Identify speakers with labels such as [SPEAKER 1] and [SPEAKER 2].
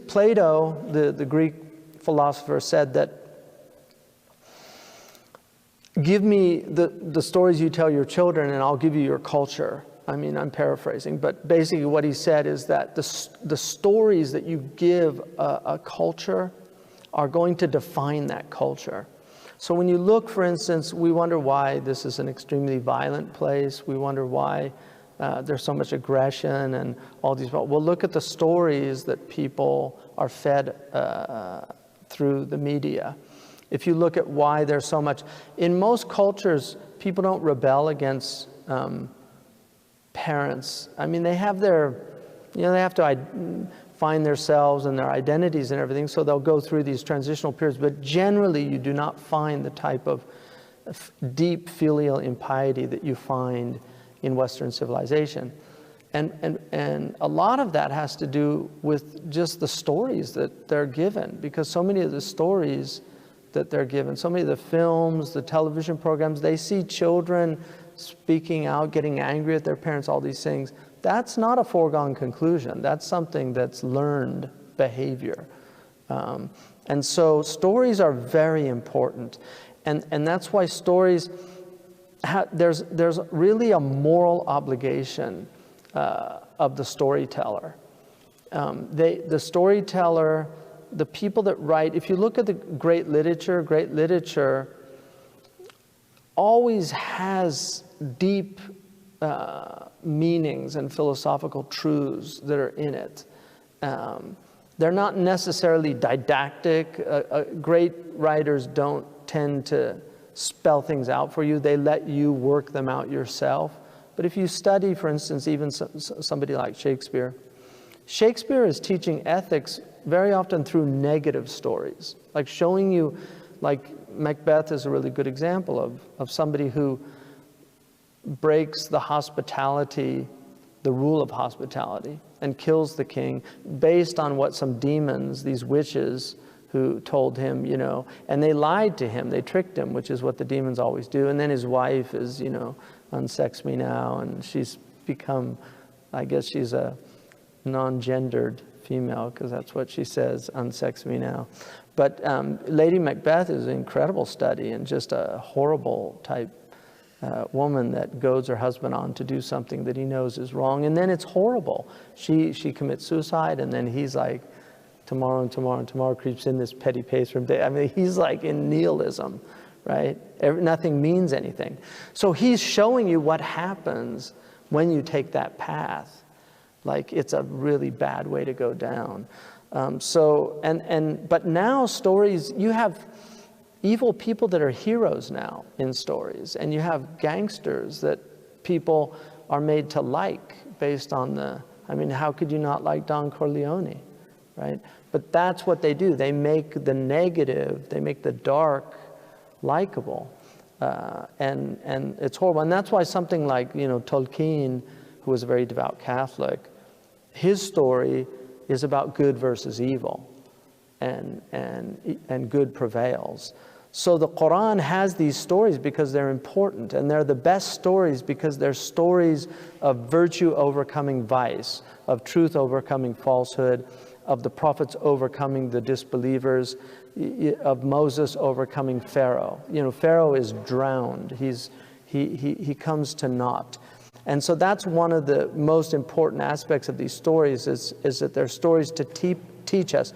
[SPEAKER 1] Plato, the Greek philosopher, said that, give me the stories you tell your children and I'll give you your culture. I mean, I'm paraphrasing, but basically what he said is that the stories that you give a culture are going to define that culture. So when you look, for instance, we wonder why this is an extremely violent place. We wonder why there's so much aggression and all these. Well, look at the stories that people are fed through the media. If you look at why there's so much, in most cultures, people don't rebel against parents. I mean, they have their, they have to find themselves and their identities and everything, so they'll go through these transitional periods. But generally, you do not find the type of deep filial impiety that you find in Western civilization. And a lot of that has to do with just the stories that they're given, because so many of the stories that they're given, so many of the films, the television programs, they see children speaking out, getting angry at their parents, all these things. That's not a foregone conclusion. That's something that's learned behavior. And so stories are very important. And that's why stories, there's really a moral obligation of the storyteller. The storyteller, the people that write, if you look at the great literature always has deep meanings and philosophical truths that are in it. They're not necessarily didactic. Great writers don't tend to spell things out for you. They let you work them out yourself. But if you study, for instance, even somebody like Shakespeare, Shakespeare is teaching ethics very often through negative stories, like showing you, like Macbeth is a really good example of somebody who breaks the hospitality, the rule of hospitality, and kills the king based on what some demons, these witches, who told him, and they lied to him, they tricked him, which is what the demons always do. And then his wife is, unsex me now, and she's become, I guess she's a non-gendered female, because that's what she says, unsex me now. But Lady Macbeth is an incredible study, and just a horrible type woman that goads her husband on to do something that he knows is wrong. And then it's horrible. She commits suicide, and then he's like, tomorrow and tomorrow and tomorrow creeps in this petty pace from day. I mean, he's like in nihilism, right? Nothing means anything. So he's showing you what happens when you take that path. Like, it's a really bad way to go down. But now stories, you have evil people that are heroes now in stories, and you have gangsters that people are made to like based on how could you not like Don Corleone, right? But that's what they do. They make the negative, they make the dark likable, and it's horrible. And that's why something like, Tolkien, who was a very devout Catholic, his story is about good versus evil, and good prevails. So the Quran has these stories because they're important, and they're the best stories because they're stories of virtue overcoming vice, of truth overcoming falsehood, of the prophets overcoming the disbelievers, of Moses overcoming Pharaoh. Pharaoh is drowned. He comes to naught. And so that's one of the most important aspects of these stories is that they're stories to teach us.